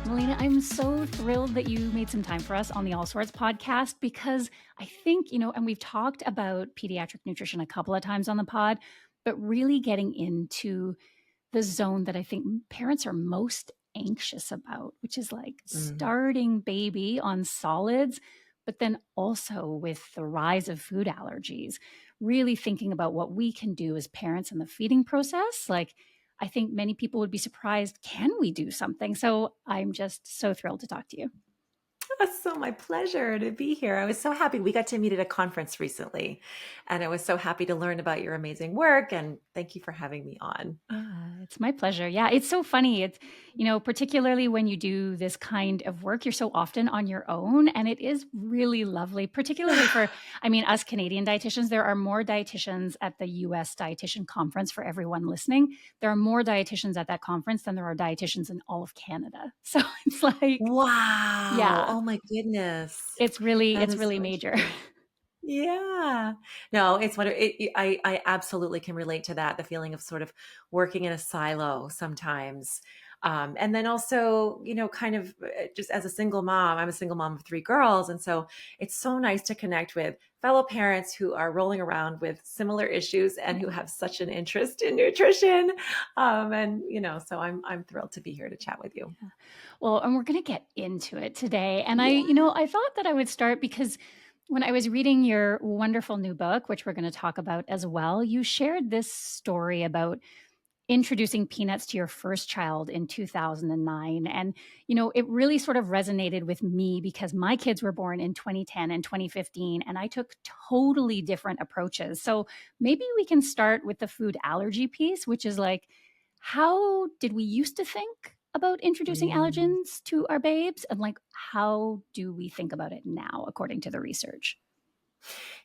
Malina, I'm so thrilled that you made some time for us on the Allsorts podcast because I think, and we've talked about pediatric nutrition a couple of times on the pod, but really getting into the zone that I think parents are most anxious about, which is like Mm. starting baby on solids, but then also with the rise of food allergies, really thinking about what we can do as parents in the feeding process. Like, I think many people would be surprised, can we do something? So I'm just so thrilled to talk to you. It's so my pleasure to be here. I was so happy. We got to meet at a conference recently, and I was so happy to learn about your amazing work. And thank you for having me on. It's my pleasure. Yeah, it's so funny. It's, particularly when you do this kind of work, you're so often on your own. And it is really lovely, particularly for, us Canadian dietitians. There are more dietitians at the US Dietitian Conference for everyone listening. There are more dietitians at that conference than there are dietitians in all of Canada. So it's like, Wow. yeah, Oh my goodness. it's really, That it's is really so major. interesting. Yeah. No, it's what I absolutely can relate to that. The feeling of sort of working in a silo sometimes. And then also, kind of just as a single mom, I'm a single mom of three girls. And so it's so nice to connect with fellow parents who are rolling around with similar issues and who have such an interest in nutrition. So I'm thrilled to be here to chat with you. Well, and we're going to get into it today. And Yeah. I thought that I would start because when I was reading your wonderful new book, which we're going to talk about as well, you shared this story about introducing peanuts to your first child in 2009. And, it really sort of resonated with me because my kids were born in 2010 and 2015, and I took totally different approaches. So maybe we can start with the food allergy piece, which is like, how did we used to think about introducing Mm. allergens to our babes? And like, how do we think about it now, according to the research?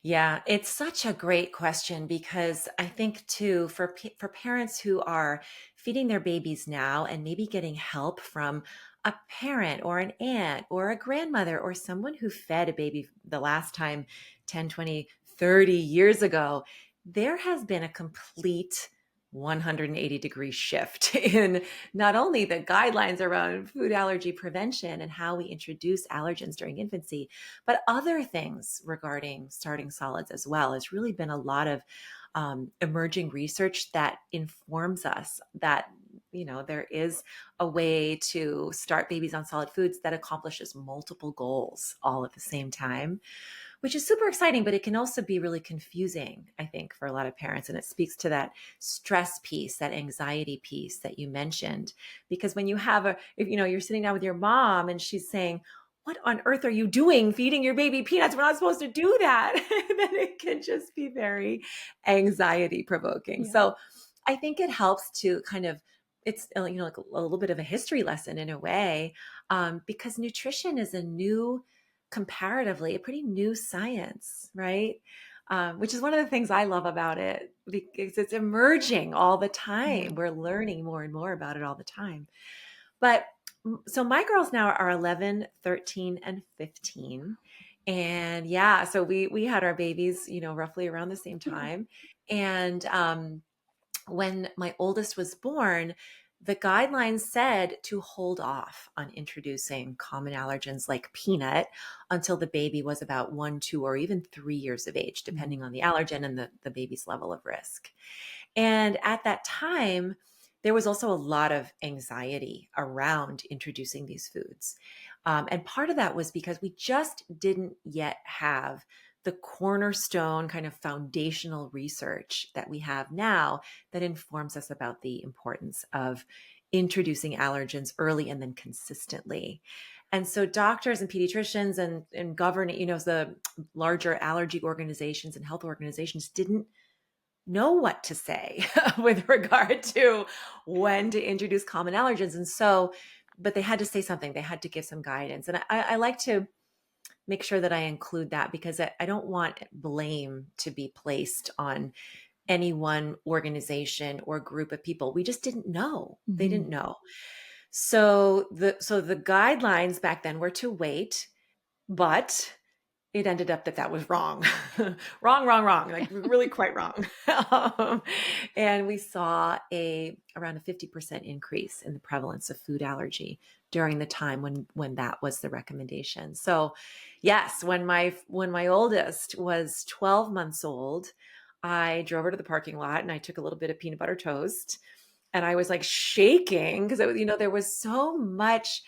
Yeah, it's such a great question because I think too for parents who are feeding their babies now and maybe getting help from a parent or an aunt or a grandmother or someone who fed a baby the last time 10, 20, 30 years ago, there has been a complete 180-degree shift in not only the guidelines around food allergy prevention and how we introduce allergens during infancy, but other things regarding starting solids as well. Has really been a lot of emerging research that informs us that there is a way to start babies on solid foods that accomplishes multiple goals all at the same time, which is super exciting, but it can also be really confusing, I think, for a lot of parents. And it speaks to that stress piece, that anxiety piece that you mentioned. Because when you have if you're sitting down with your mom and she's saying, what on earth are you doing feeding your baby peanuts? We're not supposed to do that. Then it can just be very anxiety provoking. Yeah. So I think it helps to kind of, it's like a little bit of a history lesson in a way, because nutrition is comparatively a pretty new science, right? Which is one of the things I love about it because it's emerging all the time. Mhm. We're learning more and more about it all the time. But so my girls now are 11, 13, and 15. And yeah, so we had our babies, roughly around the same Yeah. time. And when my oldest was born, the guidelines said to hold off on introducing common allergens like peanut until the baby was about 1, 2, or even 3 years of age, Mhm. depending on the allergen and the baby's level of risk. And at that time, there was also a lot of anxiety around introducing these foods. And part of that was because we just didn't yet have the cornerstone kind of foundational research that we have now that informs us about the importance of introducing allergens early and then consistently. And so doctors and pediatricians and governing, the larger allergy organizations and health organizations didn't know what to say with regard to when to introduce common allergens. And so, but they had to say something, they had to give some guidance. And I like to make sure that I include that because I don't want blame to be placed on any one organization or group of people. We just didn't know. They Mhm. didn't know. So the guidelines back then were to wait, but it ended up that that was wrong. Wrong, wrong, wrong, like really quite wrong. Um, and we saw a around a 50% increase in the prevalence of food allergy during the time when that was the recommendation. So, yes, when my oldest was 12 months old, I drove her to the parking lot and I took a little bit of peanut butter toast and I was like shaking because there was so much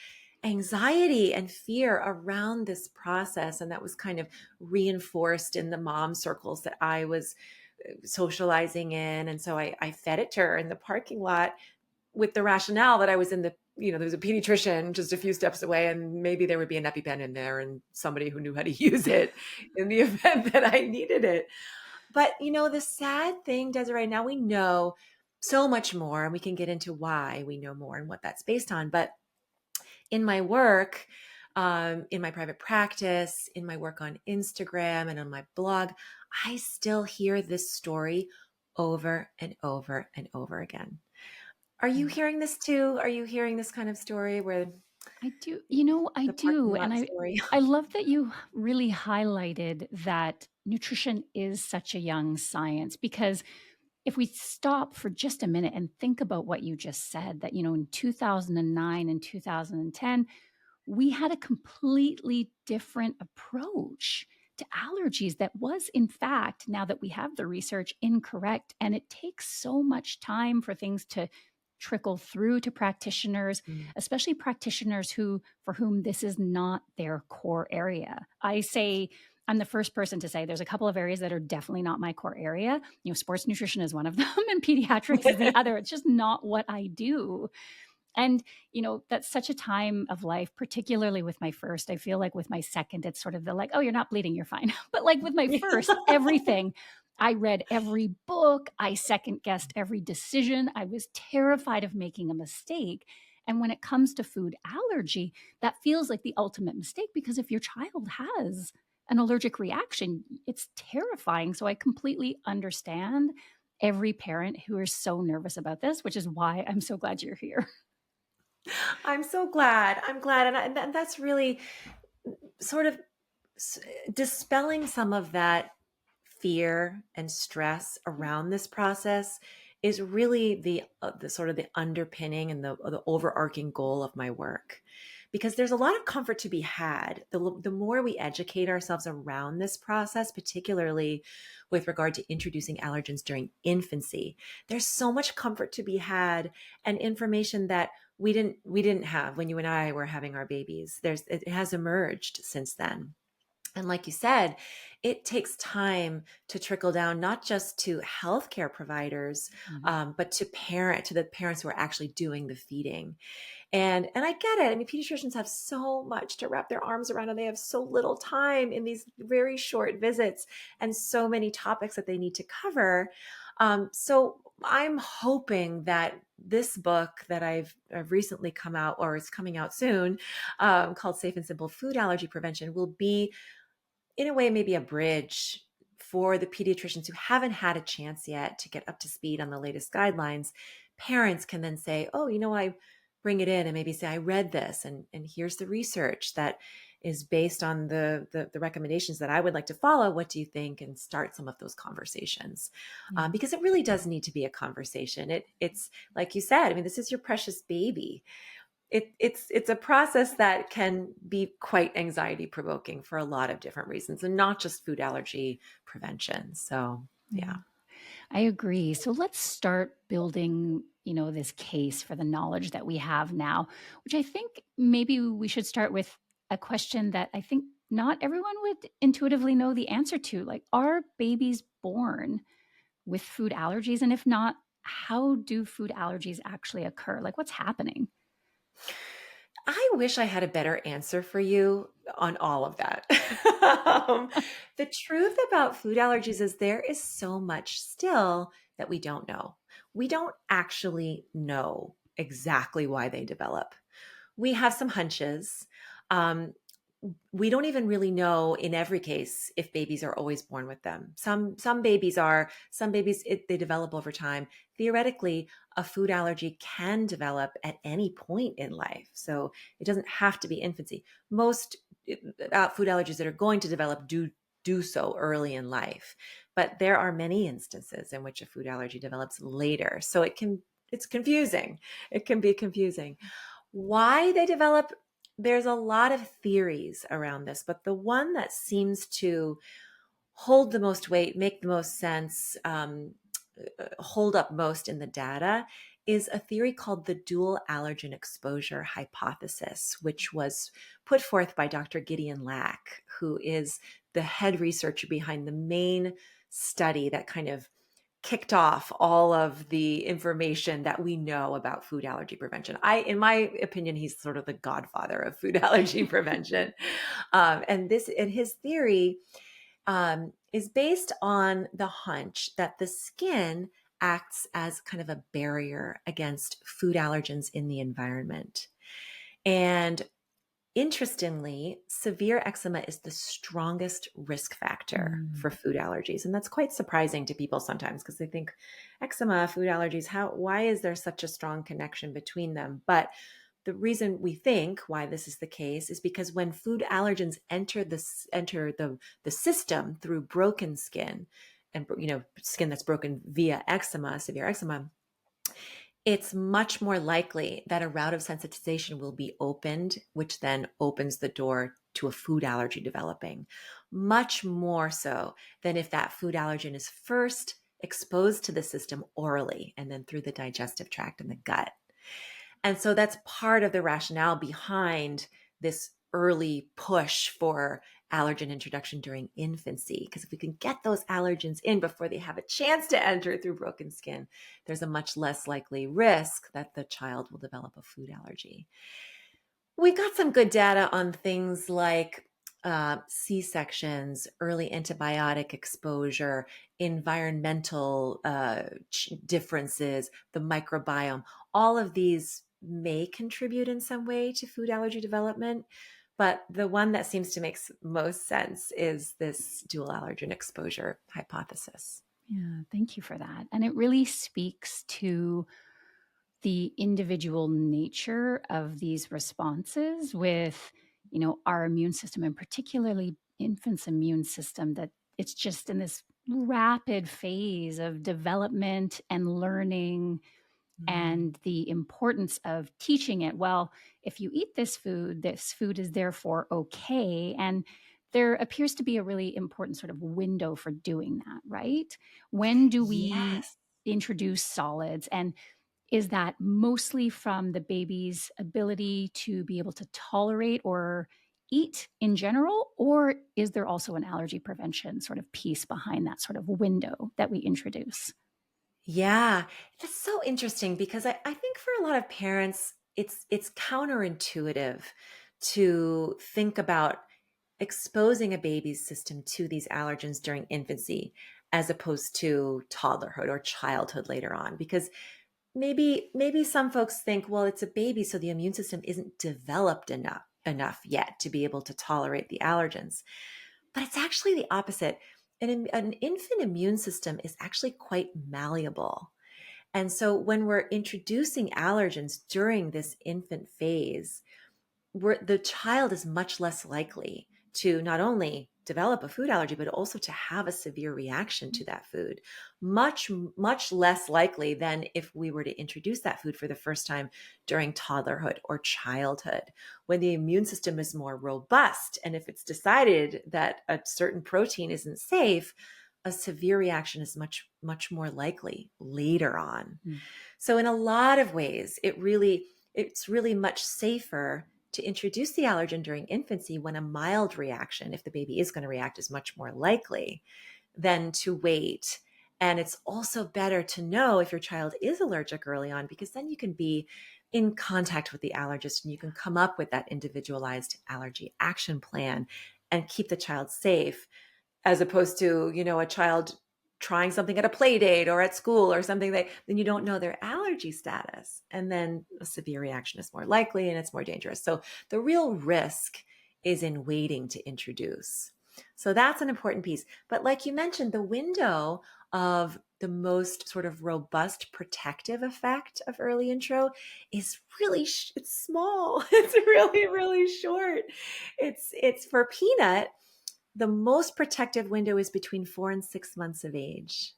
anxiety and fear around this process. And that was kind of reinforced in the mom circles that I was socializing in. And so I fed it to her in the parking lot with the rationale that I was in there was a pediatrician just a few steps away, and maybe there would be an EpiPen in there and somebody who knew how to use it in the event that I needed it. But the sad thing, Desiree, now we know so much more, and we can get into why we know more and what that's based on. But in my work, in my private practice, in my work on Instagram and on my blog, I still hear this story over and over and over again. Are you Yeah. hearing this too? Are you hearing this kind of story where I do. I the parking do. And lot I story? I love that you really highlighted that nutrition is such a young science, because if we stop for just a minute and think about what you just said, that in 2009 and 2010, we had a completely different approach to allergies that was, in fact, now that we have the research, incorrect. And it takes so much time for things to trickle through to practitioners, Mm. especially practitioners for whom this is not their core area. I say, I'm the first person to say there's a couple of areas that are definitely not my core area. Sports nutrition is one of them, and pediatrics is the other. It's just not what I do. And, that's such a time of life, particularly with my first. I feel like with my second, it's sort of the like, oh, you're not bleeding, you're fine. But like with my first, everything, I read every book, I second guessed every decision. I was terrified of making a mistake. And when it comes to food allergy, that feels like the ultimate mistake, because if your child has an allergic reaction, it's terrifying. So I completely understand every parent who is so nervous about this, which is why I'm so glad you're here. I'm so glad. I'm glad. And that's really sort of s- dispelling some of that fear and stress around this process is really the sort of the underpinning and the overarching goal of my work, because there's a lot of comfort to be had the more we educate ourselves around this process, particularly with regard to introducing allergens during infancy. There's so much comfort to be had and information that we didn't have when you and I were having our babies. It has emerged since then. And like you said, it takes time to trickle down, not just to healthcare providers, Mhm. but to the parents who are actually doing the feeding. And I get it. I mean, pediatricians have so much to wrap their arms around, and they have so little time in these very short visits and so many topics that they need to cover. So I'm hoping that this book that I've recently come out, or is coming out soon, called Safe and Simple Food Allergy Prevention, will be, in a way, maybe a bridge for the pediatricians who haven't had a chance yet to get up to speed on the latest guidelines. Parents can then say, oh, I bring it in and maybe say, I read this, and here's the research that is based on the recommendations that I would like to follow. What do you think? And start some of those conversations, Yeah. because it really does need to be a conversation. It's like you said, I mean, this is your precious baby. It's a process that can be quite anxiety provoking for a lot of different reasons, and not just food allergy prevention. So yeah. Yeah. I agree. So let's start building, this case for the knowledge that we have now, which I think maybe we should start with a question that I think not everyone would intuitively know the answer to. Like, are babies born with food allergies? And if not, how do food allergies actually occur? Like, what's happening? I wish I had a better answer for you on all of that. Um, the truth about food allergies is there is so much still that we don't know. We don't actually know exactly why they develop. We have some hunches. Um, we don't even really know in every case if babies are always born with them. Some babies are, some babies they develop over time. Theoretically, a food allergy can develop at any point in life. So it doesn't have to be infancy. Most food allergies that are going to develop do so early in life. But there are many instances in which a food allergy develops later. So it's confusing. It can be confusing. Why they develop, there's a lot of theories around this, but the one that seems to hold the most weight, make the most sense, hold up most in the data is a theory called the dual allergen exposure hypothesis, which was put forth by Dr. Gideon Lack, who is the head researcher behind the main study that kind of kicked off all of the information that we know about food allergy prevention. In my opinion, he's sort of the godfather of food allergy prevention. And his theory is based on the hunch that the skin acts as kind of a barrier against food allergens in the environment. And interestingly, severe eczema is the strongest risk factor for food allergies. And that's quite surprising to people sometimes because they think eczema, food allergies, why is there such a strong connection between them? But the reason we think why this is the case is because when food allergens enter the system through broken skin and skin that's broken via eczema, severe eczema, it's much more likely that a route of sensitization will be opened, which then opens the door to a food allergy developing, much more so than if that food allergen is first exposed to the system orally and then through the digestive tract and the gut. And so that's part of the rationale behind this early push for allergen introduction during infancy. Because if we can get those allergens in before they have a chance to enter through broken skin, there's a much less likely risk that the child will develop a food allergy. We've got some good data on things like C-sections, early antibiotic exposure, environmental differences, the microbiome. All of these may contribute in some way to food allergy development. But the one that seems to make most sense is this dual allergen exposure hypothesis. Yeah, thank you for that. And it really speaks to the individual nature of these responses with, our immune system and particularly infants' immune system, that it's just in this rapid phase of development and learning and the importance of teaching it. Well, if you eat this food is therefore okay. And there appears to be a really important sort of window for doing that, right? When do we Yes. introduce solids? And is that mostly from the baby's ability to be able to tolerate or eat in general? Or is there also an allergy prevention sort of piece behind that sort of window that we introduce? Yeah, that's so interesting because I think for a lot of parents, it's counterintuitive to think about exposing a baby's system to these allergens during infancy as opposed to toddlerhood or childhood later on. Because maybe some folks think, well, it's a baby, so the immune system isn't developed enough yet to be able to tolerate the allergens. But it's actually the opposite. An infant immune system is actually quite malleable. And so when we're introducing allergens during this infant phase, the child is much less likely to not only develop a food allergy, but also to have a severe reaction to that food. Much, much less likely than if we were to introduce that food for the first time during toddlerhood or childhood, when the immune system is more robust. And if it's decided that a certain protein isn't safe, a severe reaction is much, much more likely later on. So in a lot of ways, it's really much safer to introduce the allergen during infancy when a mild reaction, if the baby is going to react, is much more likely than to wait. And it's also better to know if your child is allergic early on, because then you can be in contact with the allergist and you can come up with that individualized allergy action plan and keep the child safe, as opposed to, a child trying something at a play date or at school or something that then you don't know their allergy status. And then a severe reaction is more likely and it's more dangerous. So the real risk is in waiting to introduce. So that's an important piece. But like you mentioned, the window of the most sort of robust protective effect of early intro is really, it's small. It's really, really short. It's for peanut, the most protective window is between 4 and 6 months of age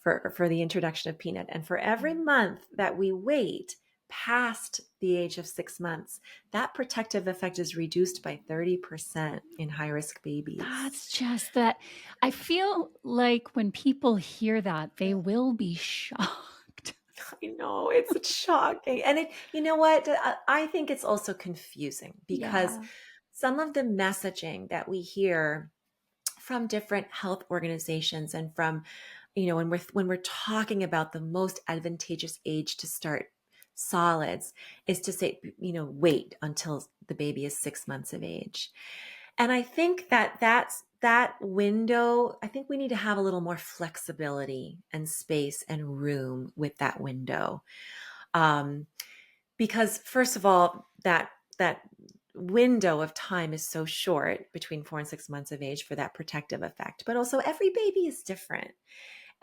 for the introduction of peanut. And for every month that we wait past the age of 6 months, that protective effect is reduced by 30% in high-risk babies. That's just that. I feel like when people hear that, they will be shocked. I know, it's shocking. And you know what? I think it's also confusing because Yeah. some of the messaging that we hear from different health organizations and from, when we're talking about the most advantageous age to start solids is to say, wait until the baby is 6 months of age. And I think that window, I think we need to have a little more flexibility and space and room with that window. Because first of all, that window of time is so short between 4 and 6 months of age for that protective effect. But also every baby is different.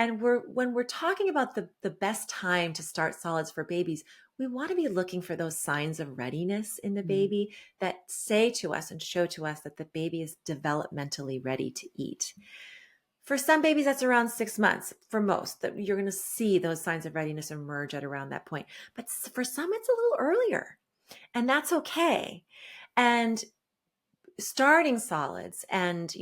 And when we're talking about the best time to start solids for babies, we want to be looking for those signs of readiness in the baby that say to us and show to us that the baby is developmentally ready to eat. For some babies, that's around 6 months. For most, that you're going to see those signs of readiness emerge at around that point. But for some, it's a little earlier, and that's okay. And starting solids and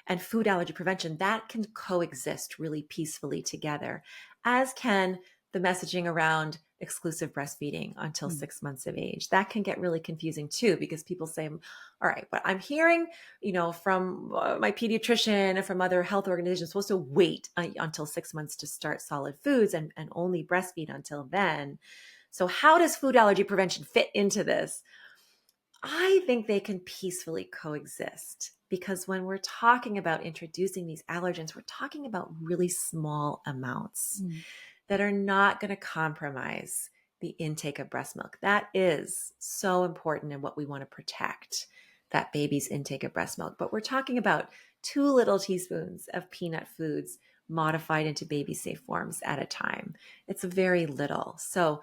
and food allergy prevention, that can coexist really peacefully together, as can the messaging around exclusive breastfeeding until 6 months of age. That can get really confusing too, because people say, all right, but I'm hearing from my pediatrician and from other health organizations, supposed to wait until 6 months to start solid foods and only breastfeed until then. So how does food allergy prevention fit into this? I think they can peacefully coexist, because when we're talking about introducing these allergens, we're talking about really small amounts that are not going to compromise the intake of breast milk. That is so important in what we want to protect, that baby's intake of breast milk. But we're talking about 2 little teaspoons of peanut foods modified into baby safe forms at a time. It's very little. So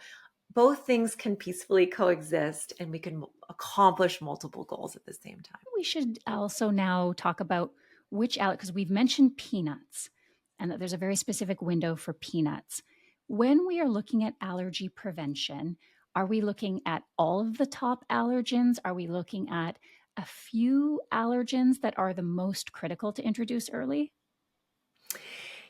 both things can peacefully coexist, and we can accomplish multiple goals at the same time. We should also now talk about because we've mentioned peanuts and that there's a very specific window for peanuts. When we are looking at allergy prevention, are we looking at all of the top allergens? Are we looking at a few allergens that are the most critical to introduce early?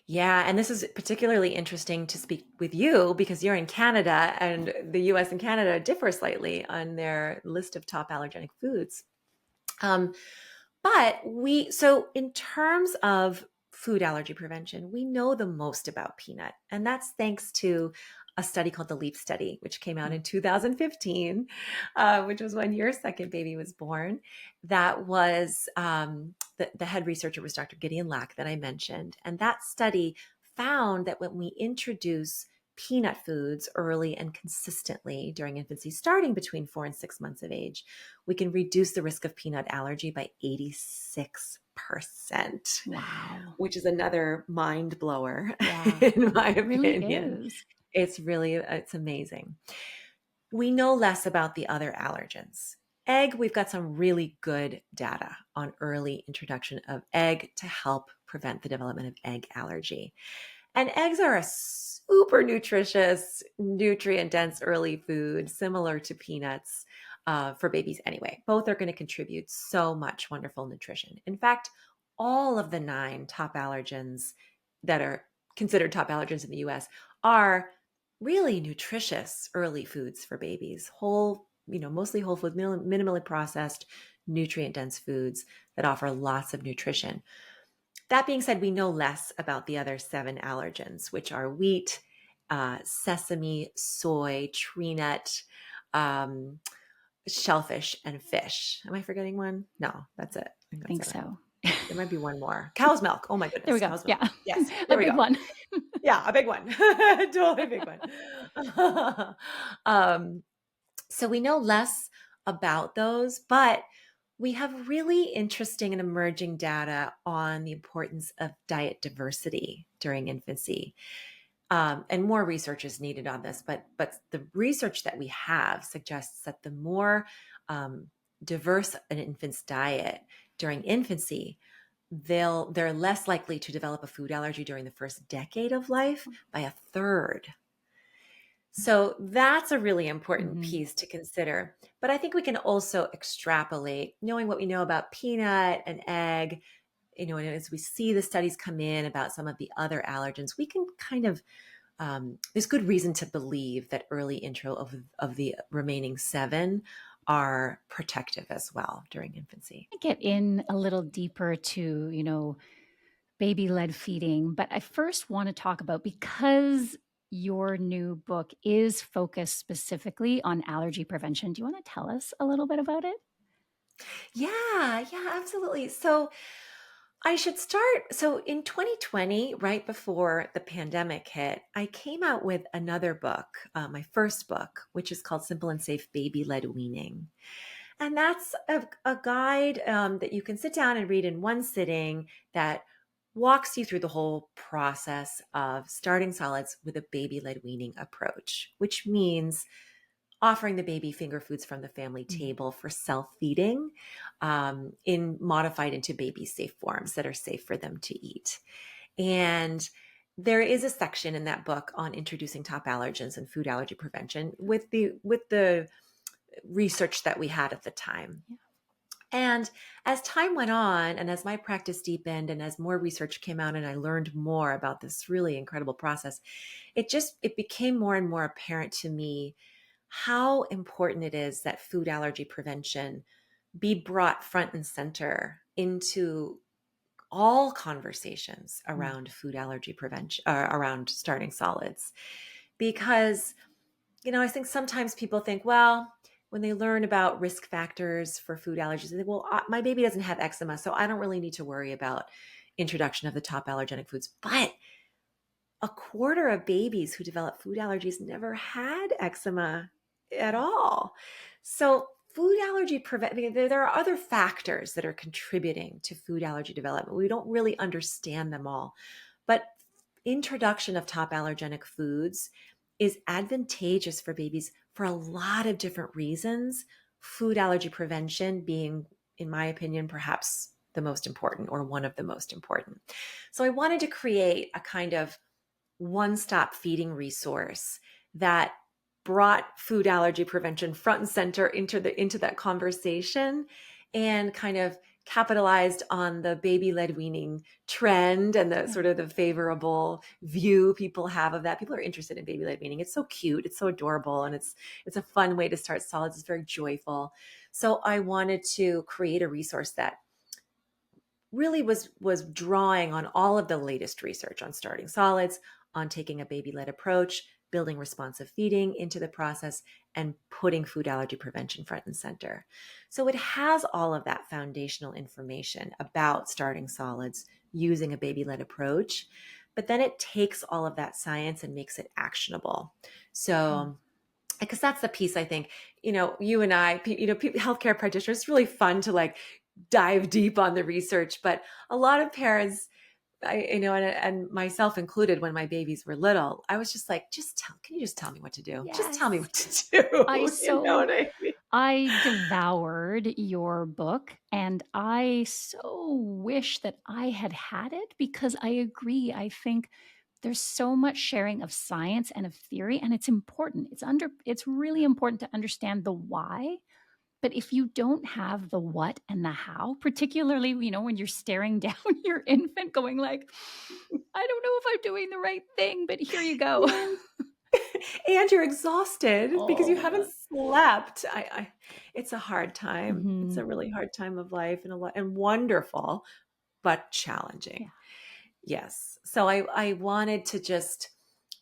Yeah, and this is particularly interesting to speak with you because you're in Canada, and the US and Canada differ slightly on their list of top allergenic foods. So in terms of food allergy prevention, we know the most about peanut, and that's thanks to a study called the LEAP study, which came out in 2015, which was when your second baby was born. That was the head researcher was Dr. Gideon Lack that I mentioned, and that study found that when we introduce peanut foods early and consistently during infancy, starting between 4 and 6 months of age, we can reduce the risk of peanut allergy by 86%. Wow. Which is another mind blower, Yeah. in my It really opinion. is. It's amazing. We know less about the other allergens. Egg, we've got some really good data on early introduction of egg to help prevent the development of egg allergy. And eggs are a super nutritious, nutrient-dense early food, similar to peanuts for babies anyway. Both are going to contribute so much wonderful nutrition. In fact, all of the 9 top allergens that are considered top allergens in the US are really nutritious early foods for babies. Mostly whole food, minimally processed, nutrient-dense foods that offer lots of nutrition. That being said, we know less about the other 7 allergens, which are wheat, sesame, soy, tree nut, shellfish, and fish. Am I forgetting one? No, that's it. I think so. There might be one more. Cow's milk. Oh my goodness. There we go. Cow's milk. Yeah. Yes. A There we big go. one. Yeah, a big one. Totally a big one. So we know less about those, but we have really interesting and emerging data on the importance of diet diversity during infancy. And more research is needed on this, but the research that we have suggests that the more um, diverse an infant's diet during infancy, they're less likely to develop a food allergy during the first decade of life by a third. So that's a really important Hmm. piece to consider. But I think we can also extrapolate, knowing what we know about peanut and egg, and as we see the studies come in about some of the other allergens, we can kind of there's good reason to believe that early intro of the remaining seven are protective as well during infancy. Get in a little deeper to, baby led feeding, but I first want to talk about, because your new book is focused specifically on allergy prevention. Do you want to tell us a little bit about it? Yeah, absolutely. So I should start. So in 2020, right before the pandemic hit, I came out with another book, my first book, which is called Simple and Safe Baby Led Weaning. And that's a guide that you can sit down and read in one sitting that walks you through the whole process of starting solids with a baby led weaning approach, which means offering the baby finger foods from the family Mm. table for self feeding in modified into baby safe forms that are safe for them to eat. And there is a section in that book on introducing top allergens and food allergy prevention with the research that we had at the time. Yeah. And as time went on, and as my practice deepened, and as more research came out, and I learned more about this really incredible process, it became more and more apparent to me how important it is that food allergy prevention be brought front and center into all conversations Mm. around food allergy prevention, around starting solids, because I think sometimes people think, well, when they learn about risk factors for food allergies, they think, well, my baby doesn't have eczema, so I don't really need to worry about introduction of the top allergenic foods. But a quarter of babies who develop food allergies never had eczema at all. So food allergy prevention, there are other factors that are contributing to food allergy development. We don't really understand them all. But introduction of top allergenic foods is advantageous for babies for a lot of different reasons. Food allergy prevention being, in my opinion, perhaps the most important or one of the most important. So I wanted to create a kind of one-stop feeding resource that brought food allergy prevention front and center into that conversation, and kind of capitalized on the baby-led weaning trend and the Yeah. sort of the favorable view people have of that. People are interested in baby-led weaning. It's so cute, it's so adorable, and it's a fun way to start solids. It's very joyful. So I wanted to create a resource that really was drawing on all of the latest research on starting solids, on taking a baby-led approach, building responsive feeding into the process, and putting food allergy prevention front and center. So it has all of that foundational information about starting solids using a baby-led approach, but then it takes all of that science and makes it actionable. Mm. So because that's the piece I think, you and I, healthcare practitioners, it's really fun to like dive deep on the research, but a lot of parents, and myself included, when my babies were little, I was just like, can you just tell me what to do? Just tell me Yes. what to do. I You know so what I mean? I devoured your book, and I so wish that I had had it, because I agree. I think there's so much sharing of science and of theory, and it's important. It's really important to understand the why. But if you don't have the what and the how, particularly, when you're staring down your infant going like, I don't know if I'm doing the right thing, but here you go. Yes. And you're exhausted because you Oh my haven't God. slept. It's a hard time. It's Hmm. a really hard time of life, and wonderful, but Yeah. challenging. Yes. So I wanted to just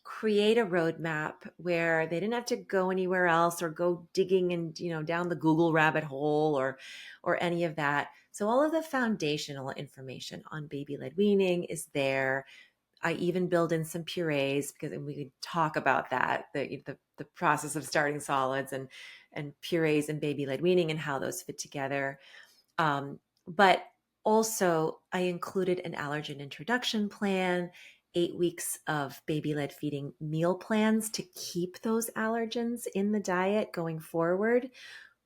create a roadmap where they didn't have to go anywhere else or go digging and, down the Google rabbit hole or any of that. So all of the foundational information on baby led weaning is there. I even build in some purees, because we could talk about that, the process of starting solids and purees and baby led weaning and how those fit together. But also, I included an allergen introduction plan, 8 weeks of baby led feeding meal plans to keep those allergens in the diet going forward,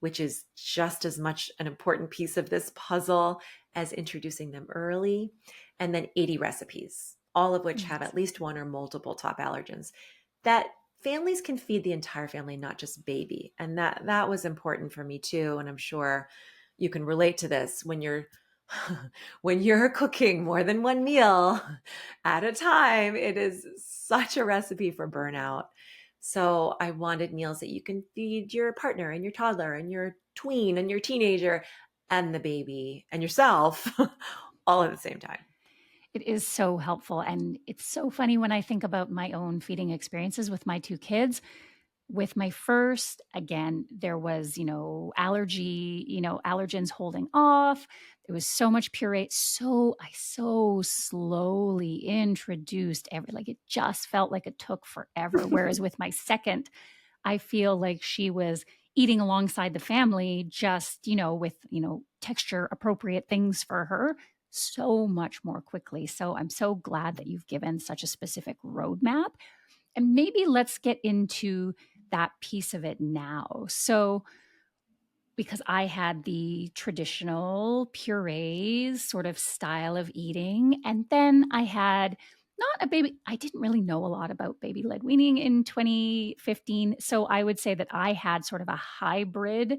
which is just as much an important piece of this puzzle as introducing them early. And then 80 recipes, all of which have at Amazing. least one or multiple top allergens that families can feed the entire family, not just baby. And that was important for me too. And I'm sure you can relate to this when you're when you're cooking more than one meal at a time. It is such a recipe for burnout. So I wanted meals that you can feed your partner and your toddler and your tween and your teenager and the baby and yourself all at the same time. It is so helpful. And it's so funny when I think about my own feeding experiences with my two kids. With my first, again, there was, allergens holding off. There was so much puree. I so slowly introduced like it just felt like it took forever. Whereas with my second, I feel like she was eating alongside the family, just, with, texture appropriate things for her so much more quickly. So I'm so glad that you've given such a specific roadmap. And maybe let's get into that piece of it now. So, because I had the traditional purees sort of style of eating. And then I had not a baby, I didn't really know a lot about baby led weaning in 2015. So I would say that I had sort of a hybrid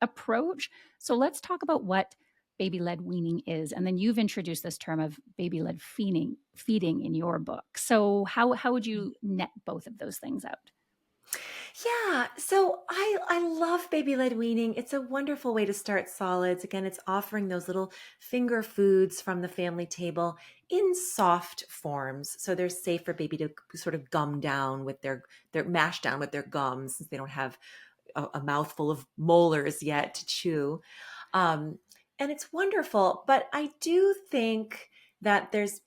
approach. So let's talk about what baby led weaning is. And then you've introduced this term of baby led feeding in your book. So how would you net both of those things out? Yeah, so I love baby led weaning. It's a wonderful way to start solids. Again, it's offering those little finger foods from the family table in soft forms, so they're safe for baby to sort of gum down with their mash down with their gums, since they don't have a mouthful of molars yet to chew. Um, and it's wonderful, but I do think that it's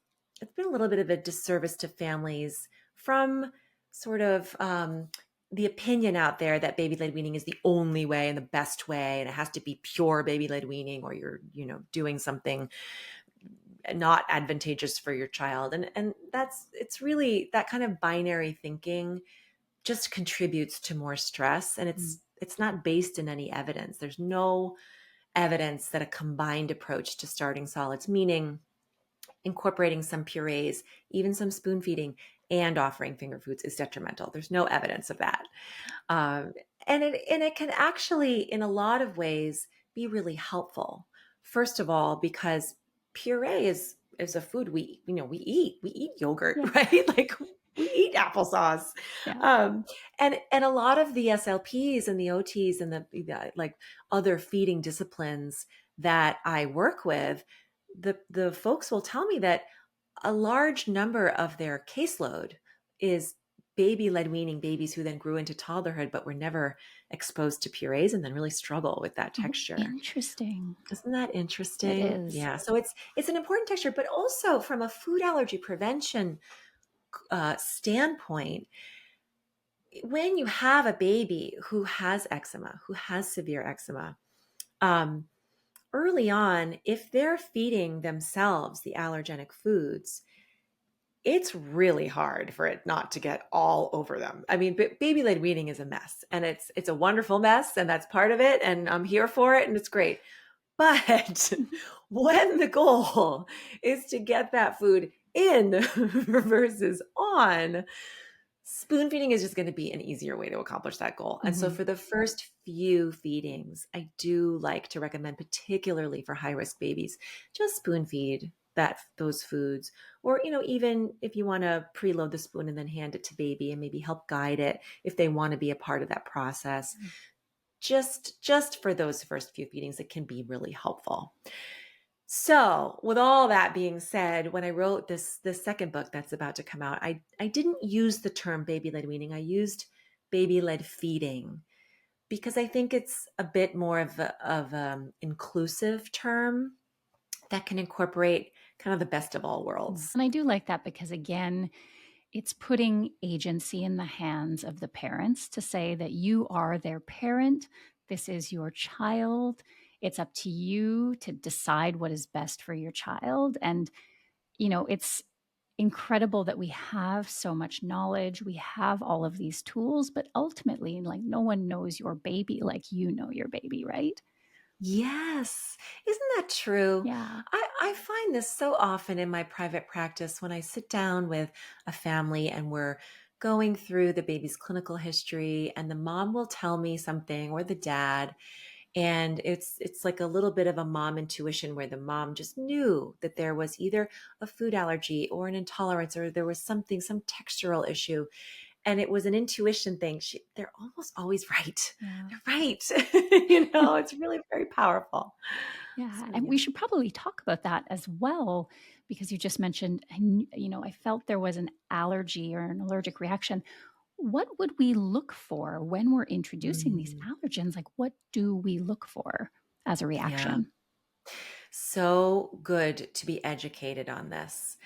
been a little bit of a disservice to families from sort of the opinion out there that baby led weaning is the only way and the best way, and it has to be pure baby led weaning, or you're doing something not advantageous for your child. And it's really that kind of binary thinking just contributes to more stress, and Mm. it's not based in any evidence. There's no evidence that a combined approach to starting solids, meaning incorporating some purees, even some spoon feeding, and offering finger foods, is detrimental. There's no evidence of that. Um, and it can actually, in a lot of ways, be really helpful. First of all, because puree is a food we eat yogurt, Yeah. right? Like we eat applesauce, Yeah. and a lot of the SLPs and the OTs and the like other feeding disciplines that I work with, the folks will tell me that a large number of their caseload is baby led weaning babies who then grew into toddlerhood but were never exposed to purees and then really struggle with that Oh, texture. interesting. Isn't that It interesting? is. Yeah. So it's an important texture, but also from a food allergy prevention standpoint, when you have a baby who has eczema, who has severe eczema, um, early on, if they're feeding themselves the allergenic foods, it's really hard for it not to get all over them. I mean, baby led weaning is a mess, and it's a wonderful mess, and that's part of it, and I'm here for it, and it's great. But when the goal is to get that food in versus on, spoon feeding is just going to be an easier way to accomplish that goal. And so Mhm. for the first few feedings, I do like to recommend, particularly for high risk babies, just spoon feed those foods. Or, even if you want to preload the spoon and then hand it to baby and maybe help guide it if they want to be a part of that process. Just for those first few feedings, it can be really helpful. So, with all that being said, when I wrote this second book that's about to come out, I didn't use the term baby led weaning. I used baby led feeding because I think it's a bit more of inclusive term that can incorporate kind of the best of all Mm. worlds. And I do like that because, again, it's putting agency in the hands of the parents to say that you are their parent. This is your child. It's up to you to decide what is best for your child. And, it's incredible that we have so much knowledge. We have all of these tools, but ultimately, like, no one knows your baby like you know your baby, right? Yes. Isn't that true? Yeah. I find this so often in my private practice when I sit down with a family and we're going through the baby's clinical history, and the mom will tell me something, or the dad, and it's like a little bit of a mom intuition where the mom just knew that there was either a food allergy or an intolerance, or there was something, some textural issue, and it was an intuition thing. They're almost always right. Yeah. They're right. It's really very powerful. Yeah, So and yeah. we should probably talk about that as well, because you just mentioned, I felt there was an allergy or an allergic reaction. What would we look for when we're introducing these Mm, allergens? Like, what do we look for as a yeah. reaction? So good to be educated on this,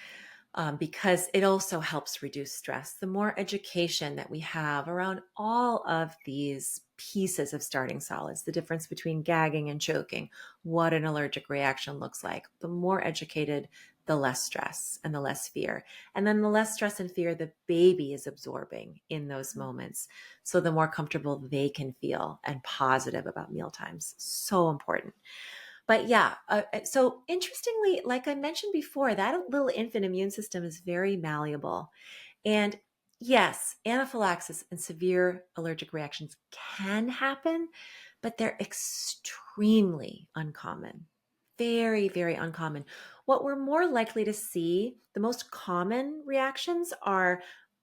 because it also helps reduce stress. The more education that we have around all of these pieces of starting solids, the difference between gagging and choking, what an allergic reaction looks like, the more educated, the less stress and the less fear. And then the less stress and fear the baby is absorbing in those moments. So the more comfortable they can feel and positive about meal times. So important. But yeah, so interestingly, like I mentioned before, that little infant immune system is very malleable. And yes, anaphylaxis and severe allergic reactions can happen, but they're extremely uncommon. Very, very uncommon. What we're more likely to see, the most common reactions are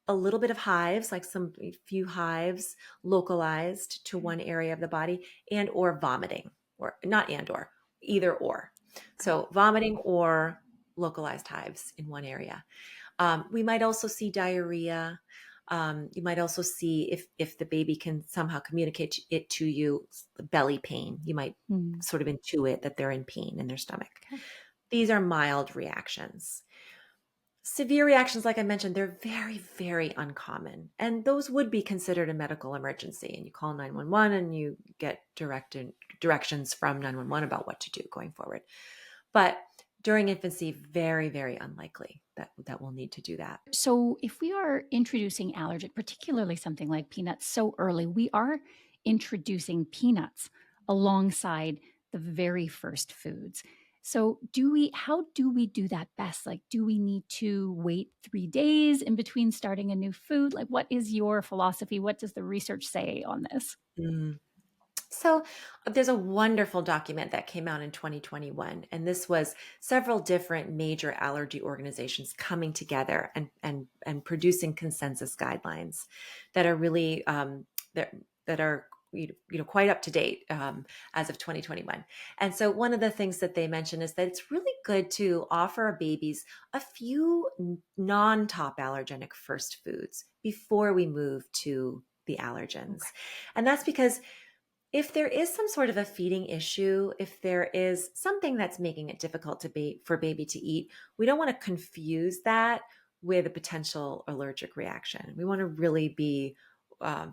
a little bit of hives, like some few hives localized to Okay. one area of the body, and or vomiting, or not and or, either or. Okay. So vomiting or localized hives in one area. We might also see diarrhea. You might also see if the baby can somehow communicate it to you, the belly pain. You might Hmm. sort of intuit that they're in pain in their stomach. Okay. These are mild reactions. Severe reactions, like I mentioned, they're very, very uncommon. And those would be considered a medical emergency. And you call 911 and you get directions from 911 about what to do going forward. But during infancy, very, very unlikely that we'll need to do that. So, if we are introducing allergen, particularly something like peanuts, so early, we are introducing peanuts alongside the very first foods. So, how do we do that best? Like, do we need to wait 3 days in between starting a new food? Like, what is your philosophy? What does the research say on this? Mm. So there's a wonderful document that came out in 2021, and this was several different major allergy organizations coming together and producing consensus guidelines that are really that are quite up to date, as of 2021. And so one of the things that they mentioned is that it's really good to offer babies a few non-top allergenic first foods before we move to the allergens. Okay. And that's because if there is some sort of a feeding issue, if there is something that's making it difficult for baby to eat, we don't want to confuse that with a potential allergic reaction. We want to really be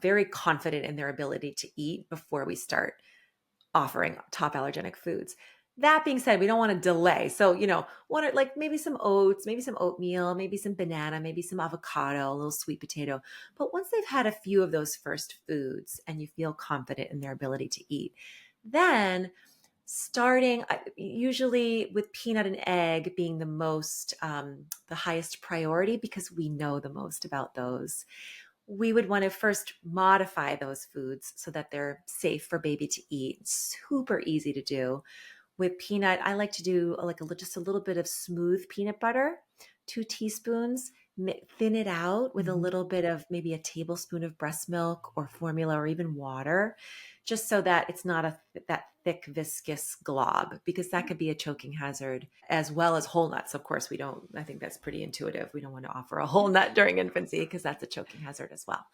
very confident in their ability to eat before we start offering top allergenic foods. That being said, we don't want to delay. So, want to, like, maybe some oats, maybe some oatmeal, maybe some banana, maybe some avocado, a little sweet potato. But once they've had a few of those first foods and you feel confident in their ability to eat, then starting usually with peanut and egg being the highest priority, because we know the most about those. We would want to first modify those foods so that they're safe for baby to eat. Super easy to do. With peanut, I like to do just a little bit of smooth peanut butter, 2 teaspoons, thin it out with a Mhm. little bit of maybe a tablespoon of breast milk or formula or even water, just so that it's not that thick, viscous glob, because that could be a choking hazard, as well as whole nuts. Of course, I think that's pretty intuitive. We don't want to offer a whole nut during infancy because that's a choking hazard as well.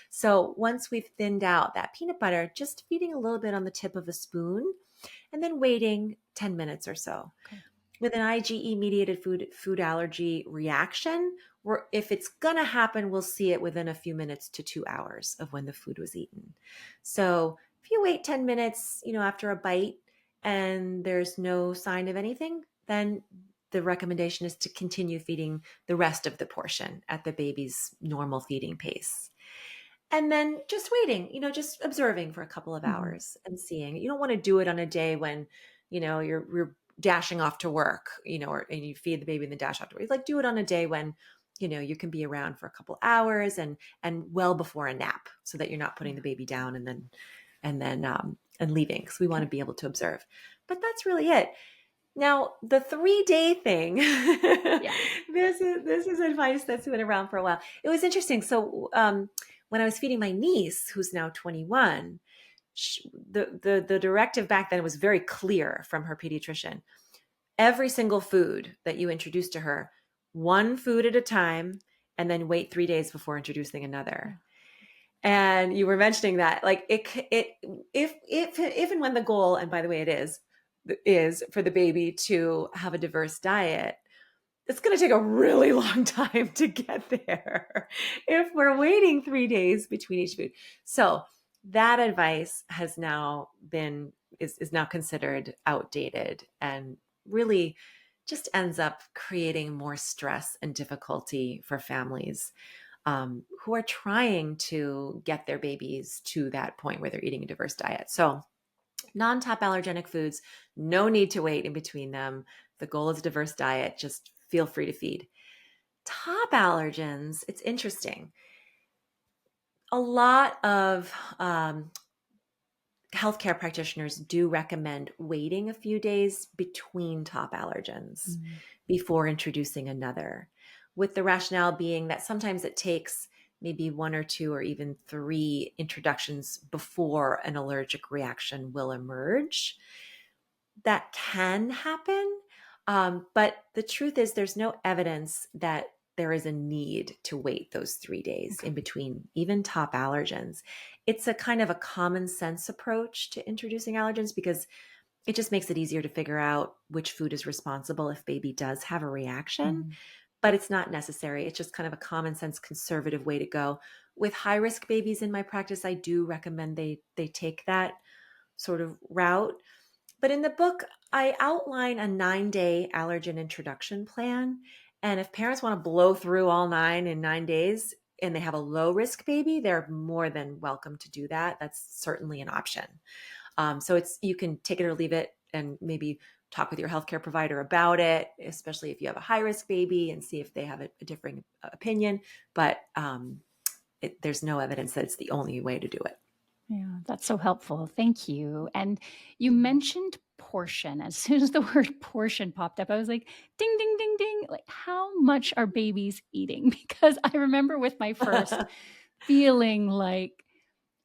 So once we've thinned out that peanut butter, just feeding a little bit on the tip of a spoon and then waiting 10 minutes or so. Okay. With an IgE mediated food allergy reaction, if it's going to happen, we'll see it within a few minutes to 2 hours of when the food was eaten. So if you wait 10 minutes, after a bite, and there's no sign of anything, then the recommendation is to continue feeding the rest of the portion at the baby's normal feeding pace. And then just waiting, just observing for a couple of Mhm. hours and seeing. You don't want to do it on a day when, you're dashing off to work, and you feed the baby and then dash off to work. Like do it on a day when, you can be around for a couple hours and well before a nap so that you're not putting the Yeah. baby down and leaving because we want to Okay. be able to observe. But that's really it. Now, the 3-day thing, Yeah. this is advice that's been around for a while. It was interesting. So, when I was feeding my niece, who's now 21, the directive back then was very clear from her pediatrician. Every single food that you introduce to her, one food at a time, and then wait 3 days before introducing Yeah. another. And you were mentioning that, like if and when the goal, and by the way, it is for the baby to have a diverse diet, it's going to take a really long time to get there if we're waiting 3 days between each food. So that advice has now been is now considered outdated and really just ends up creating more stress and difficulty for families who are trying to get their babies to that point where they're eating a diverse diet. So non-top allergenic foods, no need to wait in between them. The goal is a diverse diet. Just feel free to feed. Top allergens, it's interesting. A lot of healthcare practitioners do recommend waiting a few days between top allergens Mhm. before introducing another, with the rationale being that sometimes it takes maybe one or two or even three introductions before an allergic reaction will emerge. That can happen. But the truth is, there's no evidence that there is a need to wait those 3 days Okay. in between, even top allergens. It's a kind of a common sense approach to introducing allergens because it just makes it easier to figure out which food is responsible if baby does have a reaction. Mhm. But it's not necessary. It's just kind of a common sense conservative way to go. With high risk babies in my practice, I do recommend they take that sort of route, but in the book, I outline a 9-day allergen introduction plan. And if parents want to blow through all nine in 9 days and they have a low risk baby, they're more than welcome to do that. That's certainly an option. So you can take it or leave it and maybe talk with your healthcare provider about it, especially if you have a high risk baby and see if they have a differing opinion. But there's no evidence that it's the only way to do it. Yeah, that's so helpful. Thank you. And you mentioned portion. As soon as the word portion popped up, I was like, ding, ding, ding, ding. Like, how much are babies eating? Because I remember with my first feeling like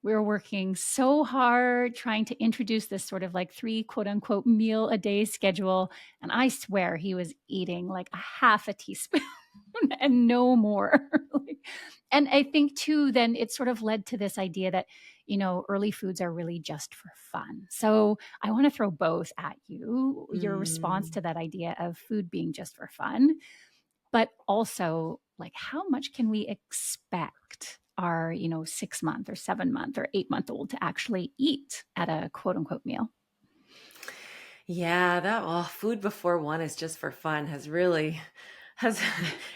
we were working so hard trying to introduce this sort of like 3 quote unquote meal a day schedule. And I swear he was eating like a half a teaspoon and no more. Like, and I think too, then it sort of led to this idea that, early foods are really just for fun. So I want to throw both at you, your response Mm. to that idea of food being just for fun, but also like how much can we expect our, 6 month or 7 month or 8 month old to actually eat at a quote unquote meal? Yeah, that food before one is just for fun has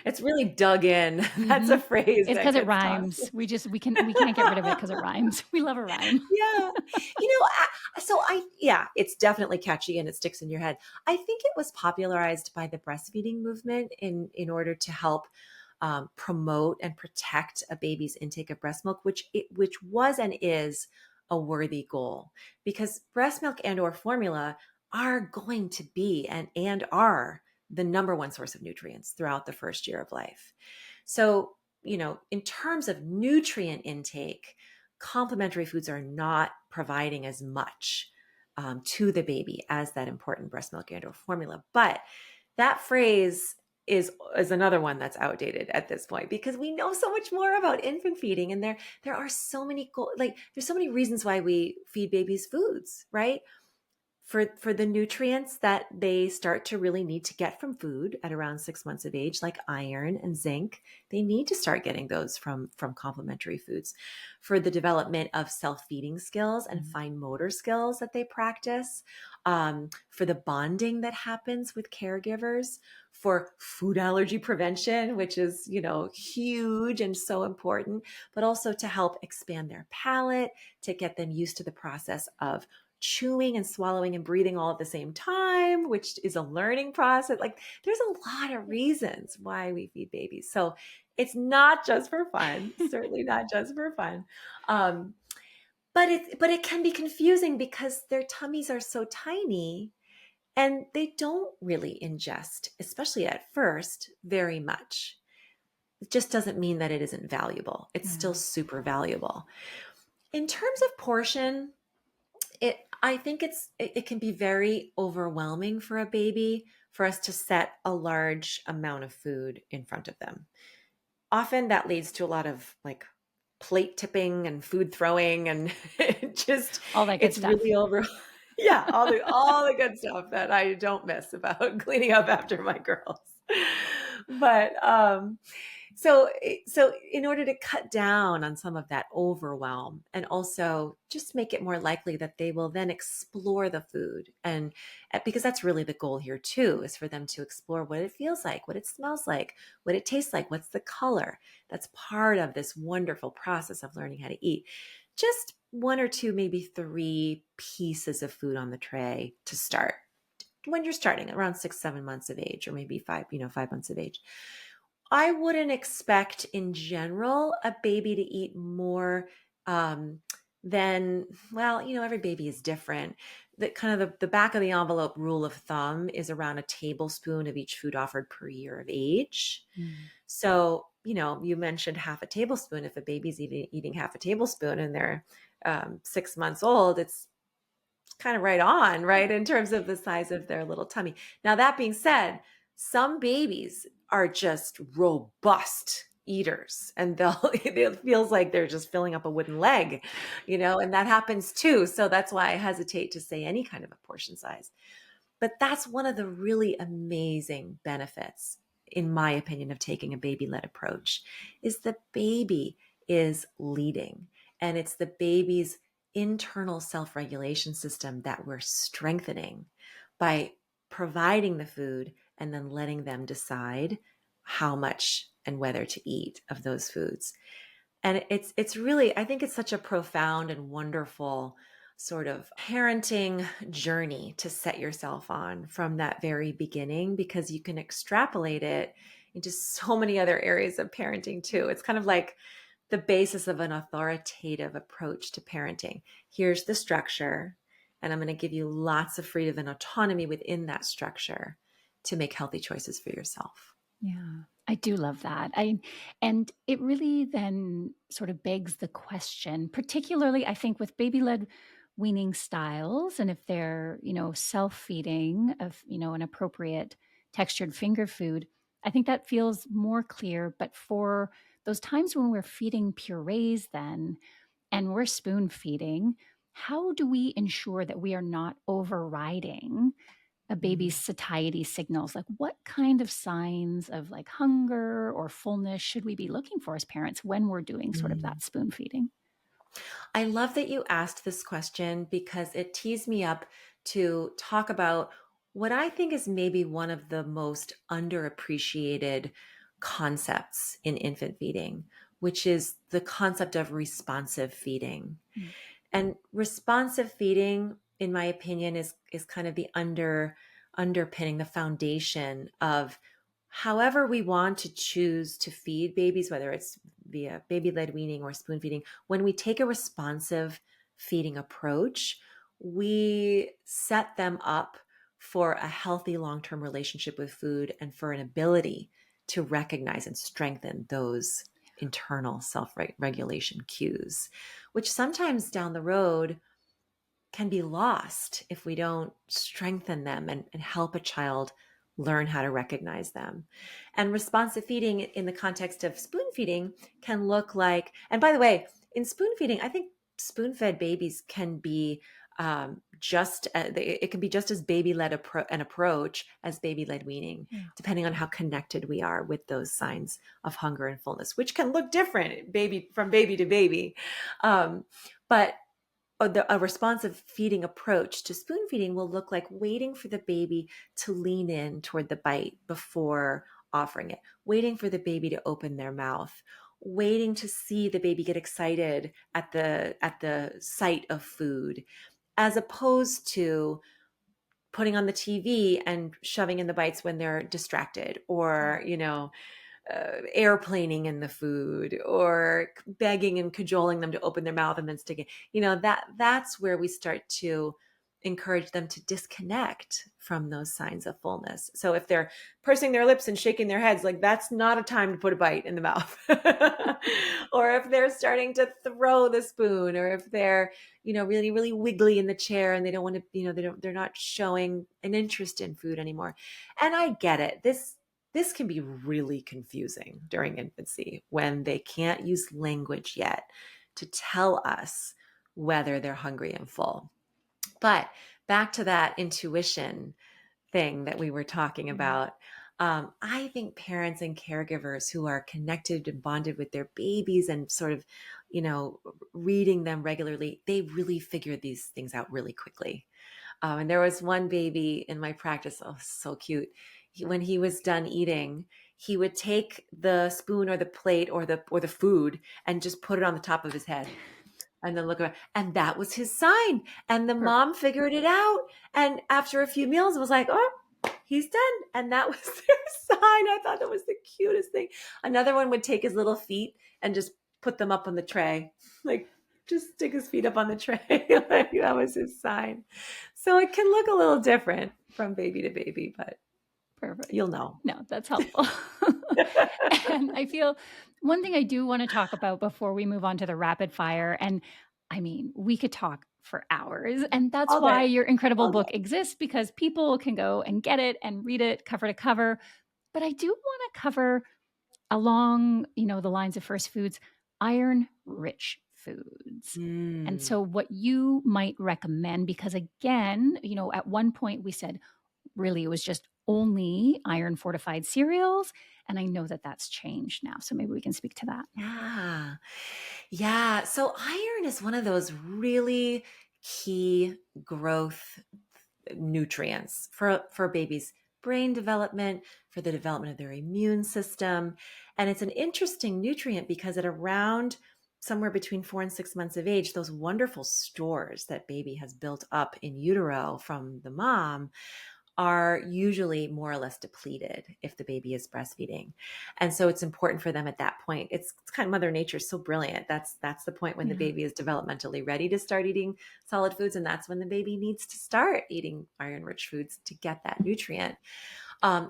it's really dug in. That's a Mhm. phrase It's that because it gets tossed. rhymes. We can't get rid of it because it rhymes. We love a rhyme. Yeah. Yeah, it's definitely catchy and it sticks in your head. I think it was popularized by the breastfeeding movement in order to help promote and protect a baby's intake of breast milk, which was and is a worthy goal because breast milk and or formula are going to be and are the number one source of nutrients throughout the first year of life. So, in terms of nutrient intake, complementary foods are not providing as much to the baby as that important breast milk and or formula. But that phrase is another one that's outdated at this point because we know so much more about infant feeding, and there are so many there's so many reasons why we feed babies foods, right? for the nutrients that they start to really need to get from food at around 6 months of age, like iron and zinc, they need to start getting those from complementary foods. For the development of self-feeding skills and fine motor skills that they practice, for the bonding that happens with caregivers, for food allergy prevention, which is, huge and so important, but also to help expand their palate, to get them used to the process of chewing and swallowing and breathing all at the same time, which is a learning process. Like, there's a lot of reasons why we feed babies. So it's not just for fun, certainly not just for fun. Um, but it can be confusing because their tummies are so tiny and they don't really ingest, especially at first, very much. It just doesn't mean that it isn't valuable. It's still Yeah. super valuable. In terms of portion, I think it can be very overwhelming for a baby for us to set a large amount of food in front of them. Often that leads to a lot of like plate tipping and food throwing, and All that good it's stuff. really over. Yeah, all the good stuff that I don't miss about cleaning up after my girls. But so in order to cut down on some of that overwhelm and also just make it more likely that they will then explore the food, and because that's really the goal here too, is for them to explore what it feels like, what it smells like, what it tastes like, what's the color. That's part of this wonderful process of learning how to eat. Just one or two, maybe three pieces of food on the tray to start when you're starting around 6, 7 months of age, or maybe 5 months of age. I wouldn't expect in general a baby to eat more um, than, well, every baby is different. The kind of the back of the envelope rule of thumb is around a tablespoon of each food offered per year of age. Mm. So, you mentioned half a tablespoon. If a baby's eating half a tablespoon and they're 6 months old, it's kind of right on, right? In terms of the size of their little tummy. Now, that being said, some babies are just robust eaters, and it feels like they're just filling up a wooden leg, and that happens too. So that's why I hesitate to say any kind of a portion size. But that's one of the really amazing benefits, in my opinion, of taking a baby-led approach, is the baby is leading, and it's the baby's internal self-regulation system that we're strengthening by providing the food and then letting them decide how much and whether to eat of those foods. And it's really, I think it's such a profound and wonderful sort of parenting journey to set yourself on from that very beginning, because you can extrapolate it into so many other areas of parenting too. It's kind of like the basis of an authoritative approach to parenting. Here's the structure, and I'm going to give you lots of freedom and autonomy within that structure to make healthy choices for yourself. Yeah, I do love that. And it really then sort of begs the question, particularly I think with baby-led weaning styles, and if they're, self-feeding of, an appropriate textured finger food, I think that feels more clear. But for those times when we're feeding purees then and we're spoon feeding, how do we ensure that we are not overriding a baby's Mm. satiety signals? Like, what kind of signs of like hunger or fullness should we be looking for as parents when we're doing sort of Mm. that spoon feeding? I love that you asked this question because it tees me up to talk about what I think is maybe one of the most underappreciated concepts in infant feeding, which is the concept of responsive feeding. Mm. And responsive feeding, in my opinion, is kind of the underpinning, the foundation of however we want to choose to feed babies, whether it's via baby-led weaning or spoon feeding. When we take a responsive feeding approach, we set them up for a healthy long-term relationship with food and for an ability to recognize and strengthen those internal self-regulation cues, which sometimes down the road can be lost if we don't strengthen them and help a child learn how to recognize them. And responsive feeding in the context of spoon feeding can look like, and by the way, in spoon feeding, I think spoon fed babies can be it can be just as baby-led an approach as baby-led weaning, Yeah. depending on how connected we are with those signs of hunger and fullness, which can look different from baby to baby. But a responsive feeding approach to spoon feeding will look like waiting for the baby to lean in toward the bite before offering it, waiting for the baby to open their mouth, waiting to see the baby get excited at the sight of food, as opposed to putting on the TV and shoving in the bites when they're distracted, or airplaning in the food, or begging and cajoling them to open their mouth and then sticking. That's where we start to encourage them to disconnect from those signs of fullness. So if they're pursing their lips and shaking their heads, like, that's not a time to put a bite in the mouth. Or if they're starting to throw the spoon, or if they're really really wiggly in the chair and they don't want to, they're not showing an interest in food anymore. And I get it. This can be really confusing during infancy when they can't use language yet to tell us whether they're hungry and full. But back to that intuition thing that we were talking Mhm. about. I think parents and caregivers who are connected and bonded with their babies and sort of, reading them regularly, they really figure these things out really quickly. And there was one baby in my practice, oh, so cute. When he was done eating, he would take the spoon or the plate or the food and just put it on the top of his head, and then look around. And that was his sign. And the Perfect. mom figured it out. And after a few meals, was like, oh, he's done. And that was their sign. I thought that was the cutest thing. Another one would take his little feet and just put them up on the tray, like, just stick his feet up on the tray. Like, that was his sign. So it can look a little different from baby to baby, but Perfect. you'll know. No, that's helpful. And I feel one thing I do wanna talk about before we move on to the rapid fire, and I mean, we could talk for hours, and that's All why day. your incredible All book day. exists, because people can go and get it and read it cover to cover. But I do wanna cover along, the lines of first foods, iron-rich foods. And Mm. so what you might recommend, because again, at one point we said really it was just only iron fortified cereals, and I know that that's changed now. So maybe we can speak to that. Yeah. Yeah. So iron is one of those really key growth nutrients for babies' brain development, for the development of their immune system. And it's an interesting nutrient because at around somewhere between 4 and 6 months of age, those wonderful stores that baby has built up in utero from the mom are usually more or less depleted if the baby is breastfeeding. And so it's important for them at that point. It's kind of Mother Nature's so brilliant. That's the point when the Yeah. baby is developmentally ready to start eating solid foods. And that's when the baby needs to start eating iron rich foods to get that nutrient.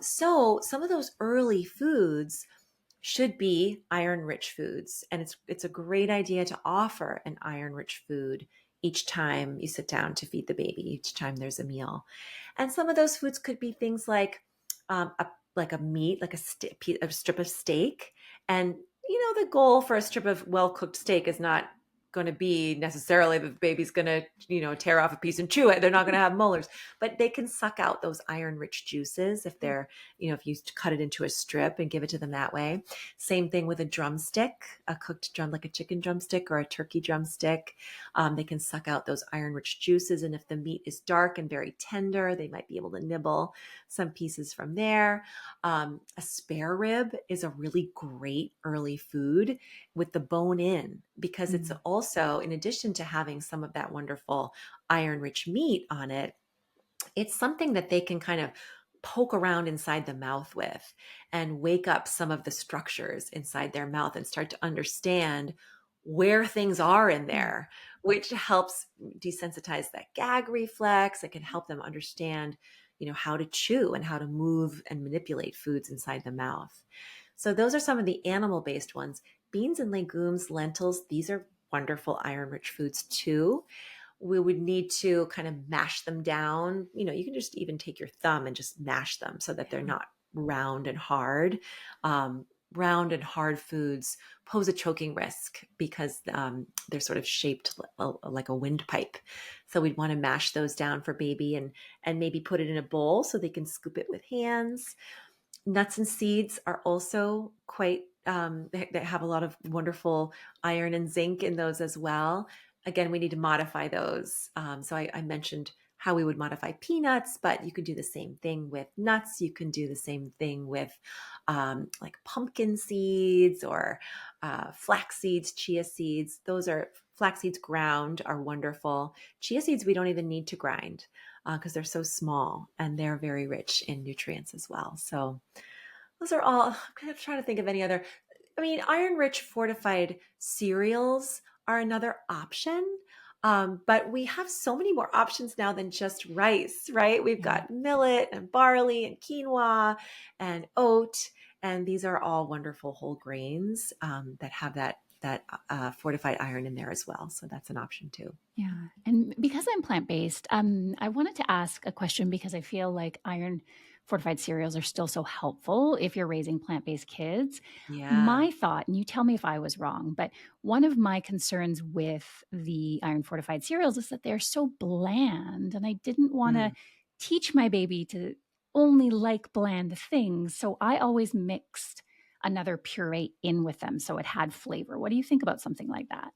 So some of those early foods should be iron rich foods. And it's a great idea to offer an iron rich food each time you sit down to feed the baby, each time there's a meal. And some of those foods could be things like like a meat, like a strip of steak. And the goal for a strip of well cooked steak is not going to be necessarily that the baby's going to tear off a piece and chew it. They're not going to have molars, but they can suck out those iron rich juices if they're if you cut it into a strip and give it to them that way. Same thing with a drumstick, a cooked drum, like a chicken drumstick or a turkey drumstick. They can suck out those iron rich juices. And if the meat is dark and very tender, they might be able to nibble some pieces from there. A spare rib is a really great early food with the bone in, because it's Mm. also, in addition to having some of that wonderful iron rich meat on it, it's something that they can kind of poke around inside the mouth with and wake up some of the structures inside their mouth and start to understand where things are in Yeah. there, which helps desensitize that gag reflex. It can help them understand, how to chew and how to move and manipulate foods inside the mouth. So those are some of the animal based ones. Beans and legumes, lentils, these are wonderful iron rich foods too. We would need to kind of mash them down. You can just even take your thumb and just mash them so that they're Yeah. not round and hard. Um, round and hard foods pose a choking risk because they're sort of shaped like a windpipe. So we'd want to mash those down for baby and maybe put it in a bowl so they can scoop it with hands. Nuts and seeds are also quite, they have a lot of wonderful iron and zinc in those as well. Again, we need to modify those. So I mentioned how we would modify peanuts, but you can do the same thing with nuts. You can do the same thing with like pumpkin seeds or flax seeds, chia seeds. Those are flax seeds ground are wonderful. Chia seeds we don't even need to grind because they're so small and they're very rich in nutrients as well. So those are all, I'm kind of trying to think of any other. I mean, iron rich fortified cereals are another option. But we have so many more options now than just rice, right? We've Yeah. got millet and barley and quinoa and oat, and these are all wonderful whole grains that have that fortified iron in there as well. So that's an option too. Yeah. And because I'm plant-based, I wanted to ask a question because I feel like iron fortified cereals are still so helpful if you're raising plant-based kids. Yeah. My thought, and you tell me if I was wrong, but one of my concerns with the iron fortified cereals is that they're so bland. And I didn't want to Mm. teach my baby to only like bland things. So I always mixed another puree in with them so it had flavor. What do you think about something like that?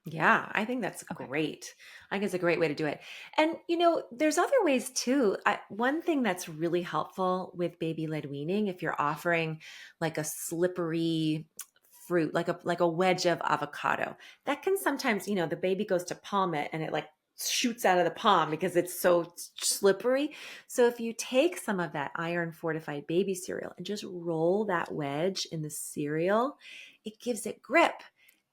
Yeah, I think that's Okay. great. I think it's a great way to do it. And, there's other ways too. One thing that's really helpful with baby led weaning, if you're offering like a slippery fruit, like a wedge of avocado, that can sometimes, the baby goes to palm it and it like shoots out of the palm because it's so slippery. So if you take some of that iron fortified baby cereal and just roll that wedge in the cereal, it gives it grip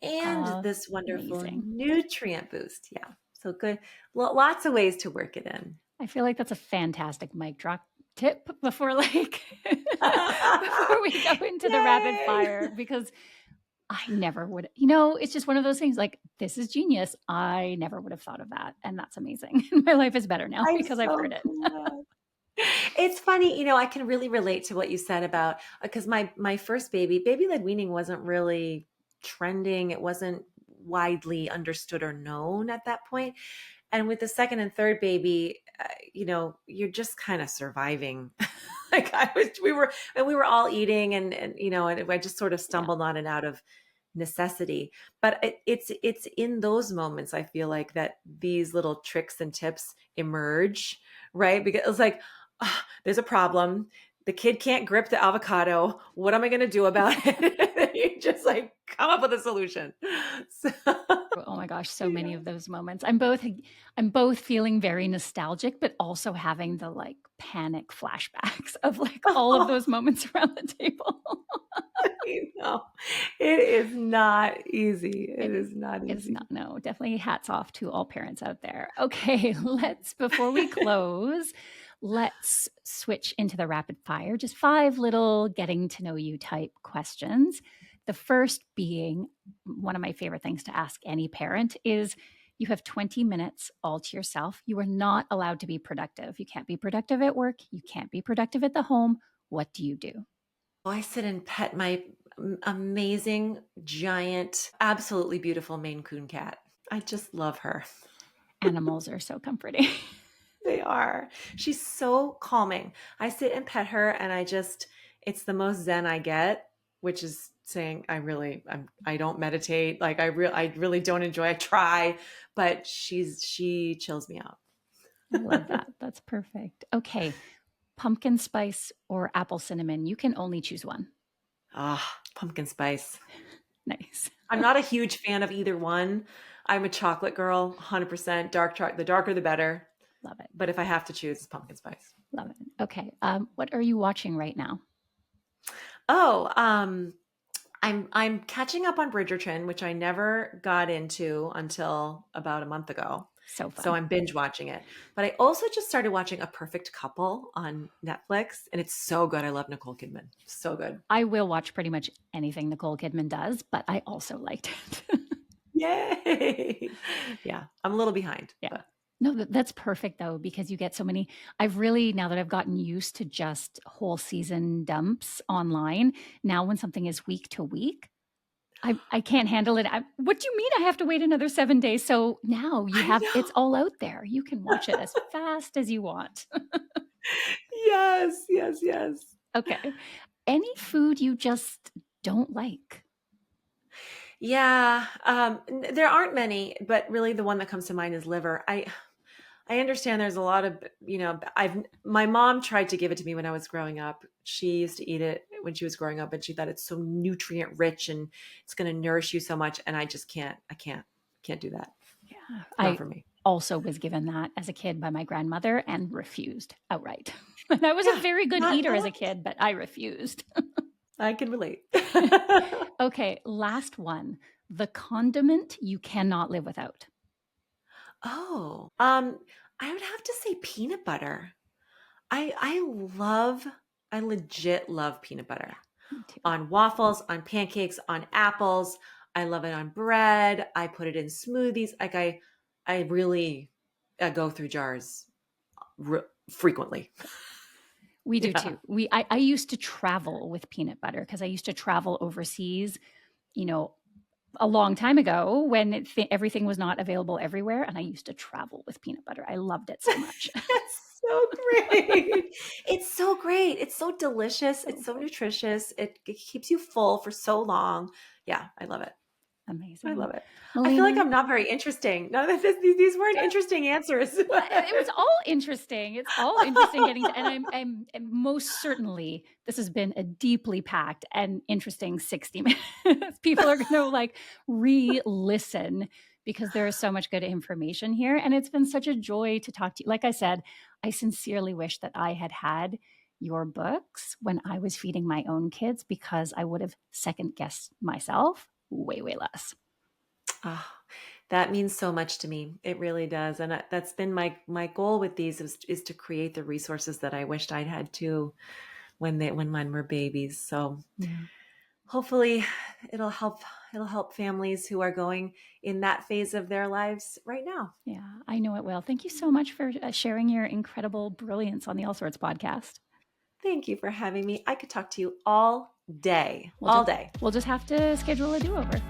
and this wonderful Amazing. nutrient boost. Yeah. So good. Lots of ways to work it in. I feel like that's a fantastic mic drop tip before like before we go into the rapid Yay. fire because I never would, it's just one of those things like this is genius. I never would have thought of that. And that's amazing. My life is better now I'm because I've so heard it. glad. It's funny, I can really relate to what you said about because my first baby led weaning wasn't really trending. It wasn't widely understood or known at that point. And with the second and third baby, you're just kind of surviving. Like we were all eating and I just sort of Yeah. stumbled on it out of necessity. But it's in those moments I feel like that these little tricks and tips emerge, right? Because it's like, there's a problem. The kid can't grip the avocado. What am I going to do about it? You just like come up with a solution. So, Oh my gosh, so many yeah. of those moments. I'm both feeling very nostalgic, but also having the like panic flashbacks of like all of those moments around the table. You know, it is not easy. It It is not is easy. not, no, definitely hats off to all parents out there. Okay, before we close, let's switch into the rapid fire. Just 5 little getting to know you type questions. The first being one of my favorite things to ask any parent is you have 20 minutes all to yourself. You are not allowed to be productive. You can't be productive at work. You can't be productive at the home. What do you do? Oh, I sit and pet my amazing, giant, absolutely beautiful Maine Coon cat. I just love her. Animals are so comforting. They are. She's so calming. I sit and pet her and it's the most zen I get, which is saying I don't meditate. Like I really don't enjoy. I try, but she chills me out. I love that. That's perfect. Okay. Pumpkin spice or apple cinnamon. You can only choose one. Ah, pumpkin spice. Nice. I'm not a huge fan of either one. I'm a chocolate girl, 100% dark chocolate. The darker the better. Love it. But if I have to choose, it's pumpkin spice. Love it. Okay. What are you watching right now? Oh, I'm catching up on Bridgerton, which I never got into until about a month ago. So So fun. I'm binge watching it. But I also just started watching A Perfect Couple on Netflix, and it's so good. I love Nicole Kidman. So good. I will watch pretty much anything Nicole Kidman does, but I also liked it. Yay. Yeah, I'm a little behind, Yeah. but No, that's perfect though, because you get so many. I've really, now that I've gotten used to just whole season dumps online, now when something is week to week, I can't handle it. What do you mean I have to wait another 7 days? So now you I have, it's know. all out there. You can watch it as fast as you want. Yes, yes, yes. Okay. Any food you just don't like? Yeah, there aren't many, but really the one that comes to mind is liver. I understand there's a lot of, I've my mom tried to give it to me when I was growing up. She used to eat it when she was growing up and she thought it's so nutrient rich and it's going to nourish you so much and I just can't do that. Yeah. Not I for me. also was given that as a kid by my grandmother and refused outright. And I was a Yeah, very good eater as a not kid, but I refused. I can relate. Okay, last one. The condiment you cannot live without. Oh, I would have to say peanut butter. I love I legit love peanut butter. Yeah, me too. On waffles, on pancakes, on apples. I love it on bread. I put it in smoothies. Like I really go through jars frequently. We do Yeah. too. I used to travel with peanut butter because I used to travel overseas, you know, a long time ago when everything was not available everywhere. And I used to travel with peanut butter. I loved it so much. That's so great. It's so great. It's so delicious. So It's so good. nutritious. It keeps you full for so long. Yeah, I love it. I Amazing. love it. I feel like Malina, I'm not very interesting. No, these weren't interesting answers. well, it was all interesting. It's all interesting getting to, and I'm most certainly, this has been a deeply packed and interesting 60 minutes. People are going to like re-listen because there is so much good information here. And it's been such a joy to talk to you. Like I said, I sincerely wish that I had had your books when I was feeding my own kids because I would have second guessed myself way, way less. Oh, that means so much to me. It really does. And that's been my goal with these is to create the resources that I wished I'd had too when mine were babies. So Yeah. hopefully it'll help families who are going in that phase of their lives right now. Yeah, I know it will. Thank you so much for sharing your incredible brilliance on the Allsorts podcast. Thank you for having me. I could talk to you all day, We'll all just day. we'll just have to schedule a do-over.